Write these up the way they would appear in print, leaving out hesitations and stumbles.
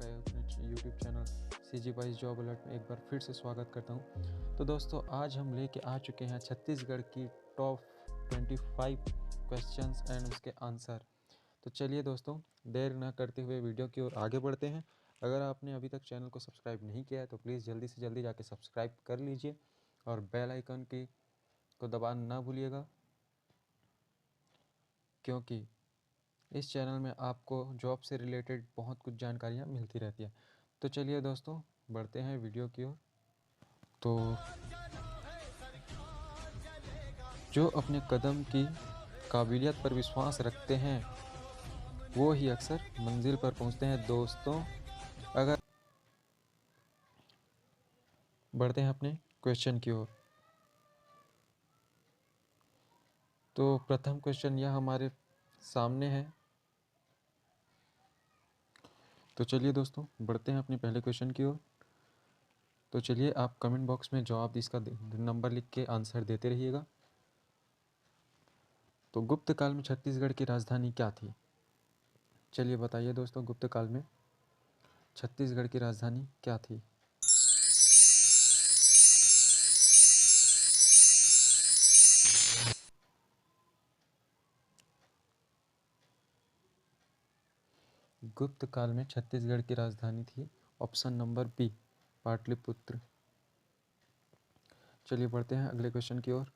अपने YouTube channel CG wise job alert में एक बार फिर से स्वागत करता हूं। तो दोस्तों आज हम लेके आ चुके हैं छत्तीसगढ़ की टॉप 25 क्वेश्चंस एंड उसके आंसर। तो चलिए दोस्तों देर न करते हुए वीडियो की ओर आगे बढ़ते हैं। अगर आपने अभी तक चैनल को सब्सक्राइब नहीं किया है तो प्लीज़ जल्दी से जल्दी जाके सब्सक्राइब कर लीजिए और बेल आइकन को दबाना ना भूलिएगा, क्योंकि इस चैनल में आपको जॉब से रिलेटेड बहुत कुछ जानकारियाँ मिलती रहती है। तो चलिए दोस्तों बढ़ते हैं वीडियो की ओर। तो जो अपने कदम की काबिलियत पर विश्वास रखते हैं वो ही अक्सर मंजिल पर पहुंचते हैं दोस्तों। अगर बढ़ते हैं अपने क्वेश्चन की ओर, तो प्रथम क्वेश्चन यह हमारे सामने है। तो चलिए दोस्तों बढ़ते हैं अपने पहले क्वेश्चन की ओर। तो चलिए आप कमेंट बॉक्स में जवाब इसका नंबर लिख के आंसर देते रहिएगा। तो गुप्त काल में छत्तीसगढ़ की राजधानी क्या थी? चलिए बताइए दोस्तों, गुप्त काल में छत्तीसगढ़ की राजधानी क्या थी? गुप्त काल में छत्तीसगढ़ की राजधानी थी ऑप्शन नंबर बी, पाटलिपुत्र। चलिए बढ़ते हैं अगले क्वेश्चन की ओर।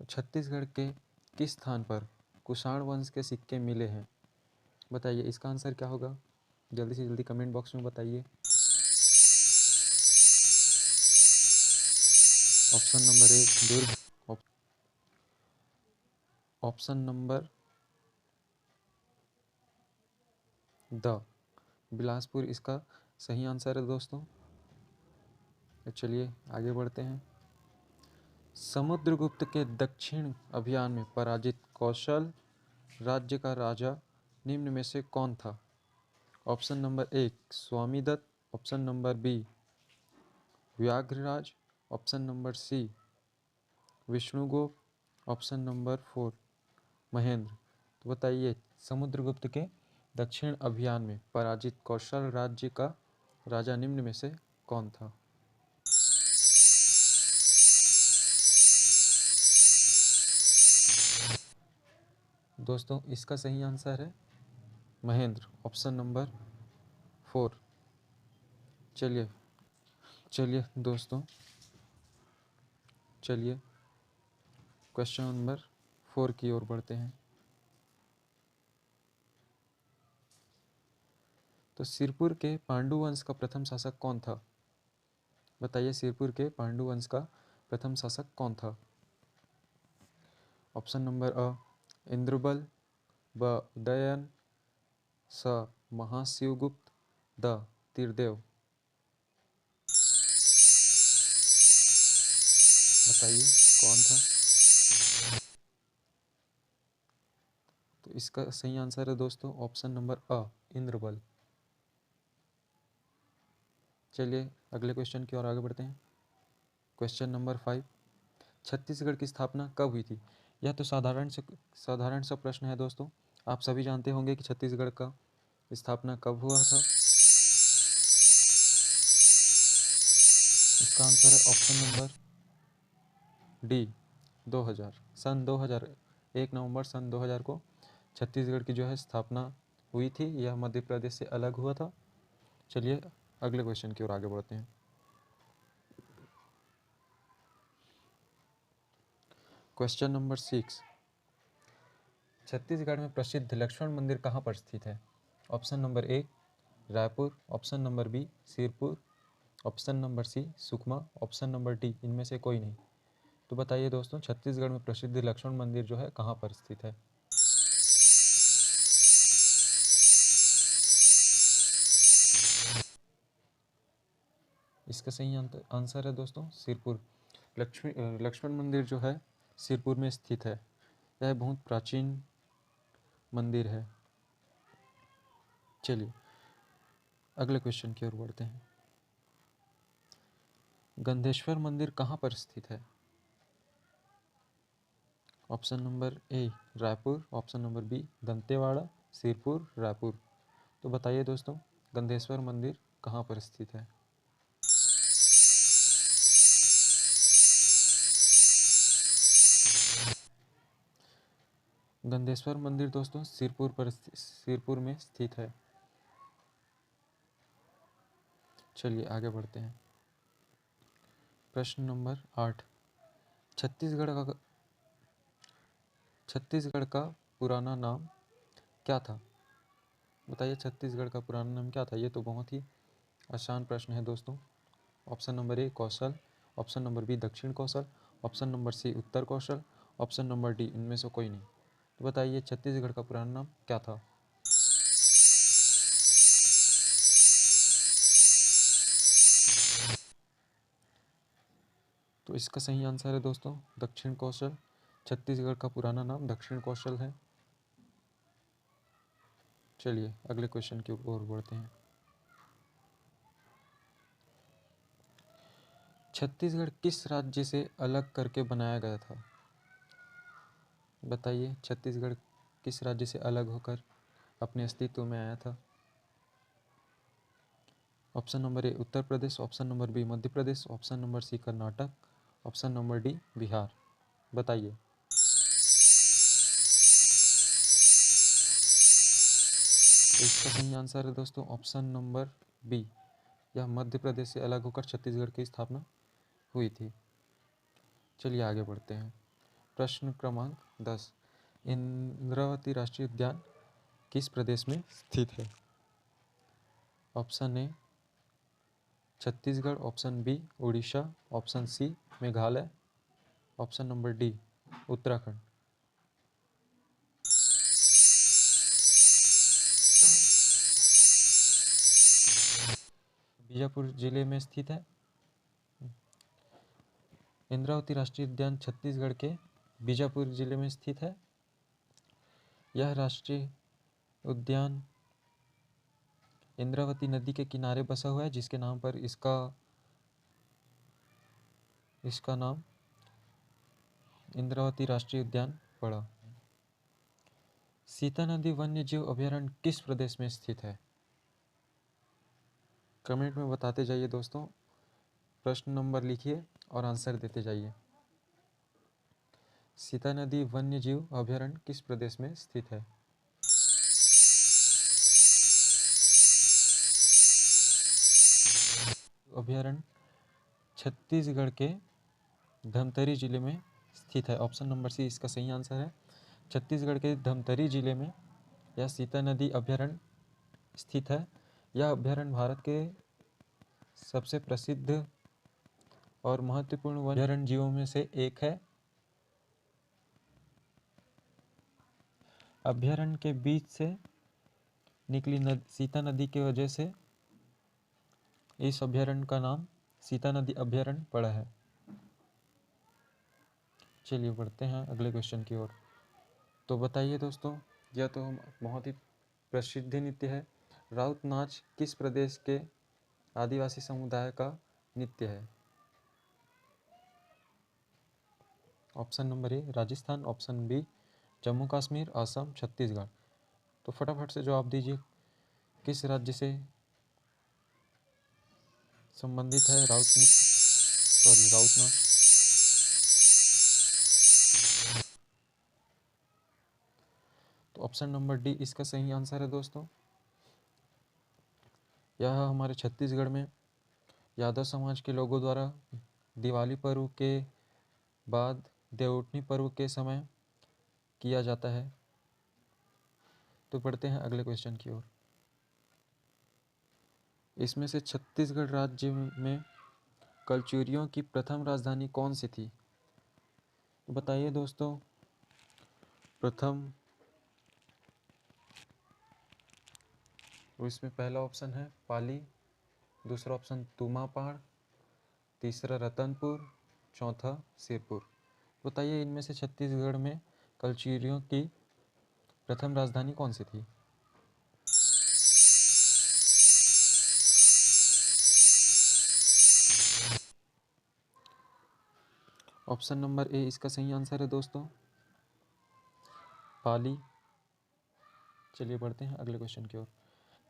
तो छत्तीसगढ़ के किस स्थान पर कुषाण वंश के सिक्के मिले हैं? बताइए इसका आंसर क्या होगा? जल्दी से जल्दी कमेंट बॉक्स में बताइए। Option number A Durg, option number the Bilaspur इसका सही आंसर है दोस्तों। तो चलिए आगे बढ़ते हैं। समुद्रगुप्त के दक्षिण अभियान में पराजित कौशल राज्य का राजा निम्न में से कौन था? ऑप्शन नंबर एक Swamidatta, option number B Vyaghraraja, option number C Vishnugupta, option number 4 Mahendra. तो बताइए समुद्रगुप्त के दक्षिण अभियान में पराजित कौशल राज्य का राजा निम्न में से कौन था? दोस्तों इसका सही आंसर है महेंद्र, ऑप्शन नंबर 4। चलिए चलिए दोस्तों, चलिए क्वेश्चन नंबर 4 की ओर बढ़ते हैं। तो सिरपुर के पांडु वंश का प्रथम शासक कौन था? बताइए सिरपुर के पांडु वंश का प्रथम शासक कौन था? ऑप्शन नंबर अ इंद्रबल, ब उदयन, स महाशिवगुप्त, द तीरदेव। बताइए कौन था? तो इसका सही आंसर है दोस्तों ऑप्शन नंबर अ इंद्रबल। चलिए अगले क्वेश्चन की ओर आगे बढ़ते हैं। क्वेश्चन नंबर 5, छत्तीसगढ़ की स्थापना कब हुई थी? यह तो साधारण सा प्रश्न है दोस्तों। आप सभी जानते होंगे कि छत्तीसगढ़ का स्थापना कब हुआ था। इसका आंसर है ऑप्शन नंबर डी 2000, सन 2000, 1 नवंबर सन 2000 को छत्तीसगढ़ की जो है स्थापना हुई थी। यह मध्य प्रदेश से अलग हुआ था। चलिए अगले क्वेश्चन की ओर आगे बढ़ते हैं। क्वेश्चन नंबर 6, छत्तीसगढ़ में प्रसिद्ध लक्ष्मण मंदिर कहाँ पर स्थित है? Option number A Raipur, option number B Sirpur, option number C Sukma, option number D इनमें से कोई नहीं। तो बताइए दोस्तों छत्तीसगढ़ में प्रसिद्ध लक्ष्मण मंदिर जो है कहाँ पर स्थित है? इसका सही आंसर है दोस्तों सिरपुर। लक्ष्मण मंदिर जो है सिरपुर में स्थित है। यह बहुत प्राचीन मंदिर है। चलिए अगले क्वेश्चन की ओर बढ़ते हैं। गंधेश्वर मंदिर कहाँ पर स्थित है? Option number A Raipur, option number B Dantewada, Sirpur, Raipur. तो बताइए दोस्तों, गंधेश्वर मंदिर कहाँ पर स्थित है? गंधेश्वर मंदिर दोस्तों सिरपुर में स्थित है। चलिए आगे बढ़ते हैं। प्रश्न नंबर 8, छत्तीसगढ़ का पुराना नाम क्या था? बताइए छत्तीसगढ़ का पुराना नाम क्या था? ये तो बहुत ही आसान प्रश्न है दोस्तों। Option number A Kaushal, option number B Dakshin Kaushal, option number C Uttar Kaushal, option number D इनमें से कोई नहीं। तो बताइए छत्तीसगढ़ का पुराना नाम क्या था? तो इसका सही आंसर है दोस्तों दक्षिण कौशल। छत्तीसगढ़ का पुराना नाम दक्षिण कौशल है। चलिए अगले क्वेश्चन की ओर बढ़ते हैं। छत्तीसगढ़ किस राज्य से अलग करके बनाया गया था? बताइए छत्तीसगढ़ किस राज्य से अलग होकर अपने अस्तित्व में आया था? Option number A Uttar Pradesh, option number B Madhya Pradesh, option number C Karnataka, option number D Bihar. बताइए। तो इसका सही आंसर है दोस्तों ऑप्शन नंबर बी। यह मध्य प्रदेश से अलग होकर छत्तीसगढ़ की स्थापना हुई थी। चलिए आगे बढ़ते हैं। प्रश्न क्रमांक 10, इंद्रावती राष्ट्रीय उद्यान किस प्रदेश में स्थित है? Option A Chhattisgarh, option B Orissa, option C Meghalaya, option number D Uttarakhand. Bijapur जिले में स्थित है। इंद्रावती राष्ट्रीय उद्यान छत्तीसगढ़ के बीजापुर जिले में स्थित है। यह राष्ट्रीय उद्यान इंद्रावती नदी के किनारे बसा हुआ है, जिसके नाम पर इसका नाम इंद्रावती राष्ट्रीय उद्यान पड़ा। सीता नदी वन्य जीव अभयारण्य किस प्रदेश में स्थित है? कमेंट में बताते जाइए दोस्तों। प्रश्न नंबर लिखिए और आंसर देते जाइए। सीता नदी वन्य जीव अभयारण्य किस प्रदेश में स्थित है? अभयारण्य छत्तीसगढ़ के धमतरी जिले में स्थित है। ऑप्शन नंबर सी इसका सही आंसर है। छत्तीसगढ़ के धमतरी जिले में यह सीता नदी अभयारण्य स्थित है। यह अभयारण्य भारत के सबसे प्रसिद्ध और महत्वपूर्ण अभयारण्य जीवों में से एक है। अभयारण्य के बीच से निकली सीता नदी की वजह से इस अभयारण्य का नाम सीता नदी अभयारण्य पड़ा है। चलिए बढ़ते हैं अगले क्वेश्चन की ओर। तो बताइए दोस्तों, यह तो बहुत ही प्रसिद्ध नृत्य है। राउत नाच किस प्रदेश के आदिवासी समुदाय का नृत्य है? Option number A Rajasthan, option B Jammu Kashmir, Assam, Chhattisgarh. तो फटाफट से जवाब दीजिए, किस राज्य से संबंधित है राउत नाच? तो ऑप्शन नंबर डी इसका सही आंसर है दोस्तों। यह हमारे छत्तीसगढ़ में यादव समाज के लोगों द्वारा दिवाली पर्व के बाद देवउठनी पर्व के समय किया जाता है। तो बढ़ते हैं अगले क्वेश्चन की ओर। इसमें से छत्तीसगढ़ राज्य में कलचुरियों की प्रथम राजधानी कौन सी थी? तो बताइए दोस्तों, प्रथम, तो इसमें पहला ऑप्शन है पाली, दूसरा ऑप्शन तुमापाड़, तीसरा रतनपुर, चौथा सिरपुर। बताइए इनमें से छत्तीसगढ़ में कलचुरियों की प्रथम राजधानी कौन सी थी? ऑप्शन नंबर ए इसका सही आंसर है दोस्तों पाली। चलिए बढ़ते हैं अगले क्वेश्चन की ओर।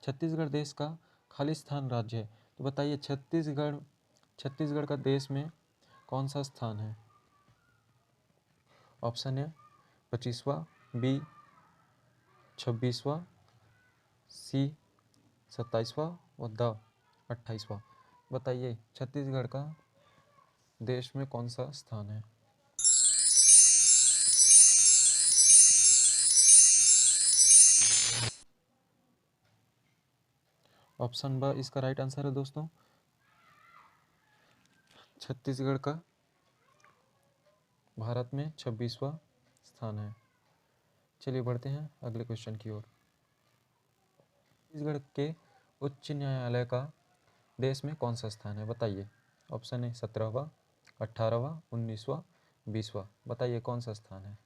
छत्तीसगढ़ देश का खालिस्तान राज्य है, तो बताइए छत्तीसगढ़ का देश में कौन सा स्थान है? ऑप्शन है 25वां, बी 26वां, सी 27वां और द 28वां। बताइए छत्तीसगढ़ का देश में कौन सा स्थान है? ऑप्शन ब इसका राइट आंसर है दोस्तों। छत्तीसगढ़ का भारत में 26वां स्थान है। चलिए बढ़ते हैं अगले क्वेश्चन की ओर। छत्तीसगढ़ के उच्च न्यायालय का देश में कौन सा स्थान है? बताइए। ऑप्शन है 17वां, 18वां, 19वां, 20वां। बताइए कौन सा स्थान है?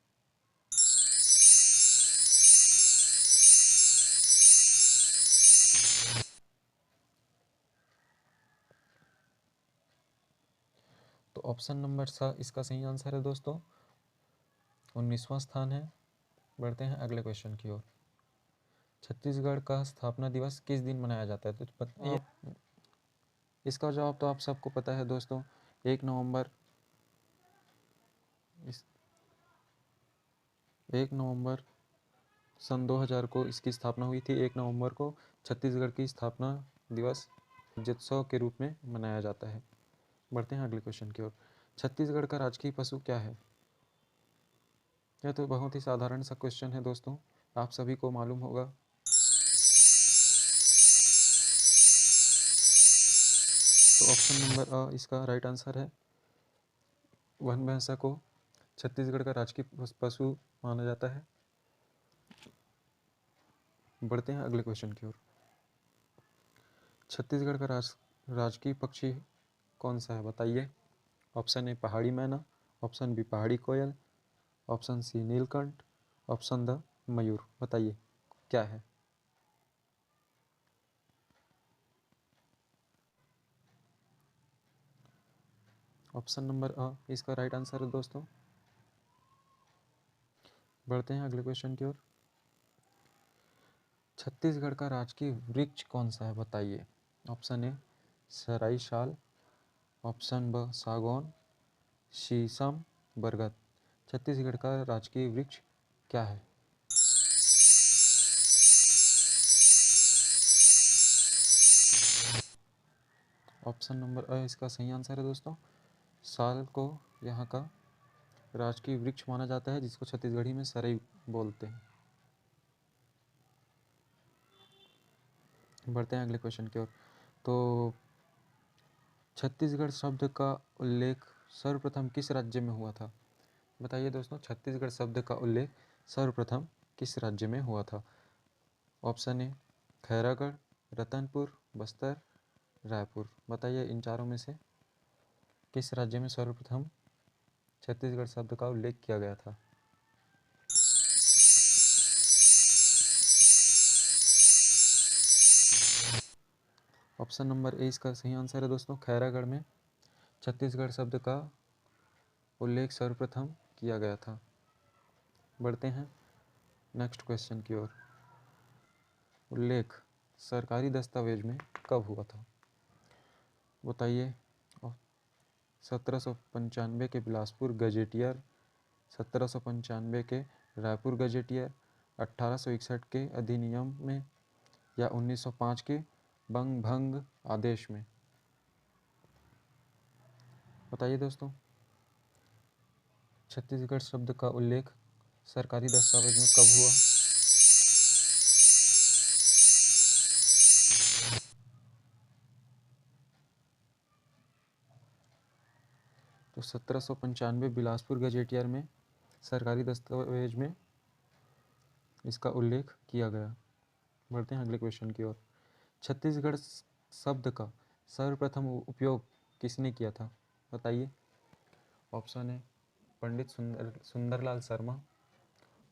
तो ऑप्शन नंबर सा इसका सही आंसर है दोस्तों, 19वां स्थान है। बढ़ते हैं अगले क्वेश्चन की ओर। छत्तीसगढ़ का स्थापना दिवस किस दिन मनाया जाता है? तो इसका जवाब तो आप सबको पता है दोस्तों, 1 नवंबर 1 नवंबर सन 2000 को इसकी स्थापना हुई थी। 1 नवंबर को छत्तीसगढ़ की स्थापना दिवस राज्योत्सव के रूप में मनाया जाता है। बढ़ते हैं अगले क्वेश्चन की ओर। छत्तीसगढ़ का राजकीय पशु क्या है? यह तो बहुत ही साधारण सा क्वेश्चन है दोस्तों, आप सभी को मालूम होगा। तो ऑप्शन नंबर अ इसका राइट आंसर है। वन भैंसा को छत्तीसगढ़ का राजकीय पशु माना जाता है। बढ़ते हैं अगले क्वेश्चन की ओर। छत्तीसगढ़ का राजकीय पक्षी कौन सा है? बताइए। ऑप्शन ए पहाड़ी मैना, ऑप्शन बी पहाड़ी कोयल, ऑप्शन सी नीलकंठ, ऑप्शन द मयूर। बताइए क्या है? ऑप्शन नंबर अ इसका राइट आंसर है दोस्तों। बढ़ते हैं अगले क्वेश्चन की ओर। छत्तीसगढ़ का राजकीय वृक्ष कौन सा है? बताइए। Option A Sarai shall, option ब सागौन, शीशम, बरगद। छत्तीसगढ़ का राजकीय वृक्ष क्या है? ऑप्शन नंबर अ इसका सही आंसर है दोस्तों। साल को यहाँ का राजकीय वृक्ष माना जाता है, जिसको छत्तीसगढ़ी में सरई बोलते हैं। बढ़ते हैं अगले क्वेश्चन की ओर। तो छत्तीसगढ़ शब्द का उल्लेख सर्वप्रथम किस राज्य में हुआ था? बताइए दोस्तों, छत्तीसगढ़ शब्द का उल्लेख सर्वप्रथम किस राज्य में हुआ था? Option A Khairagarh, Ratanpur, Bastar, Raipur. बताइए इन चारों में से किस राज्य में सर्वप्रथम छत्तीसगढ़ शब्द का उल्लेख किया गया था? ऑप्शन नंबर ए इसका सही आंसर है दोस्तों। खैरागढ़ में छत्तीसगढ़ शब्द का उल्लेख सर्वप्रथम किया गया था। बढ़ते हैं नेक्स्ट क्वेश्चन की ओर। उल्लेख सरकारी दस्तावेज में कब हुआ था? बताइए। 1795 के बिलासपुर गजेटियर, 1795 के रायपुर गजेटियर, 1861 के अधिनियम में, या 1905 के बंग भंग आदेश में। बताइए दोस्तों, छत्तीसगढ़ शब्द का उल्लेख सरकारी दस्तावेज में कब हुआ? तो 1795 बिलासपुर गजेटियर में सरकारी दस्तावेज में इसका उल्लेख किया गया। बढ़ते हैं अगले क्वेश्चन की ओर। छत्तीसगढ़ शब्द का सर्वप्रथम उपयोग किसने किया था? बताइए। ऑप्शन है पंडित सुंदरलाल शर्मा,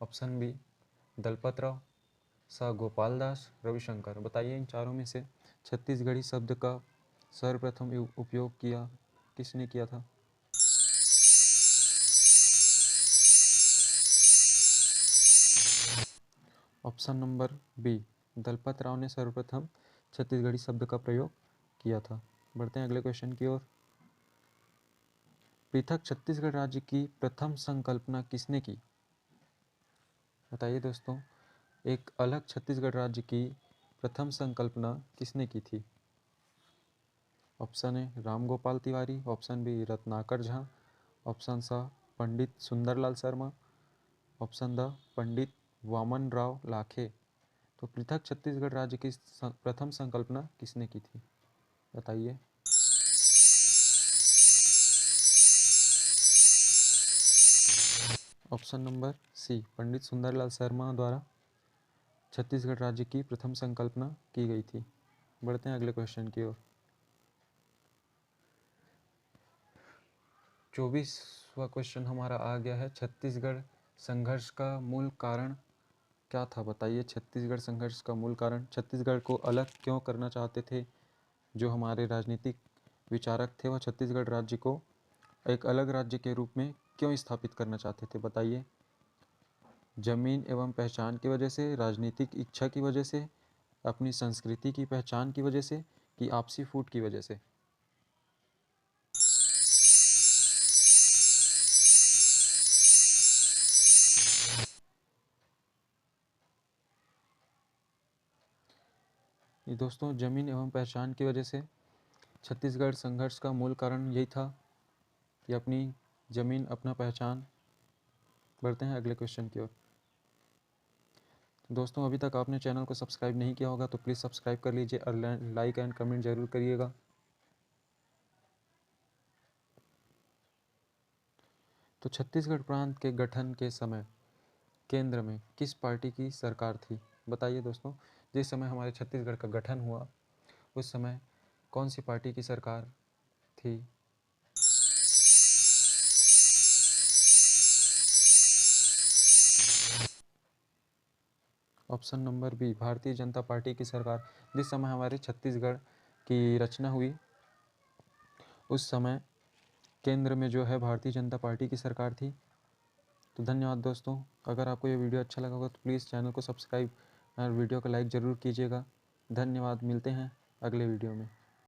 ऑप्शन बी दलपत राव, स गोपाल दास, रविशंकर। बताइए इन चारों में से छत्तीसगढ़ी शब्द का सर्वप्रथम उपयोग किसने किया था? Option number B, Dalpat Rao ने सर्वप्रथम छत्तीसगढ़ी शब्द का प्रयोग किया था। बढ़ते हैं अगले क्वेश्चन की ओर। पृथक छत्तीसगढ़ राज्य की प्रथम संकल्पना किसने की? बताइए दोस्तों, एक अलग छत्तीसगढ़ राज्य की प्रथम संकल्पना किसने की थी? Option A Ramgopal Tiwari, option B Ratnakar Jha, option C Pandit Sundarlal Sharma, option D Pandit Vaman Rao Lakhe. तो पृथक छत्तीसगढ़ राज्य की प्रथम संकल्पना किसने की थी? बताइए। ऑप्शन नंबर सी, पंडित सुंदरलाल शर्मा द्वारा छत्तीसगढ़ राज्य की प्रथम संकल्पना की गई थी। बढ़ते हैं अगले क्वेश्चन की ओर। 24वां क्वेश्चन हमारा आ गया है, छत्तीसगढ़ संघर्ष का मूल कारण क्या था? बताइए, छत्तीसगढ़ संघर्ष का मूल कारण, छत्तीसगढ़ को अलग क्यों करना चाहते थे जो हमारे राजनीतिक विचारक थे? वह छत्तीसगढ़ राज्य को एक अलग राज्य के रूप में क्यों स्थापित करना चाहते थे? बताइए। जमीन एवं पहचान की वजह से, राजनीतिक इच्छा की वजह से, अपनी संस्कृति की पहचान की वजह से, कि आपसी फूट की वजह से? ये दोस्तों, जमीन एवं पहचान की वजह से छत्तीसगढ़ संघर्ष का मूल कारण यही था कि अपनी जमीन, अपना पहचान। बढ़ते हैं अगले क्वेश्चन की ओर। दोस्तों, अभी तक आपने चैनल को सब्सक्राइब नहीं किया होगा तो प्लीज़ सब्सक्राइब कर लीजिए और लाइक एंड कमेंट जरूर करिएगा। तो छत्तीसगढ़ प्रांत के गठन के समय केंद्र में किस पार्टी की सरकार थी? बताइए दोस्तों, जिस समय हमारे छत्तीसगढ़ का गठन हुआ उस समय कौन सी पार्टी की सरकार थी? Option number B, Bharatiya Janata party की सरकार। जिस समय हमारे छत्तीसगढ़ की रचना हुई उस समय केंद्र में जो है भारतीय जनता पार्टी की सरकार थी। तो धन्यवाद दोस्तों। अगर आपको ये वीडियो अच्छा लगा होगा तो प्लीज़ चैनल को सब्सक्राइब और वीडियो को लाइक ज़रूर कीजिएगा। धन्यवाद, मिलते हैं अगले वीडियो में।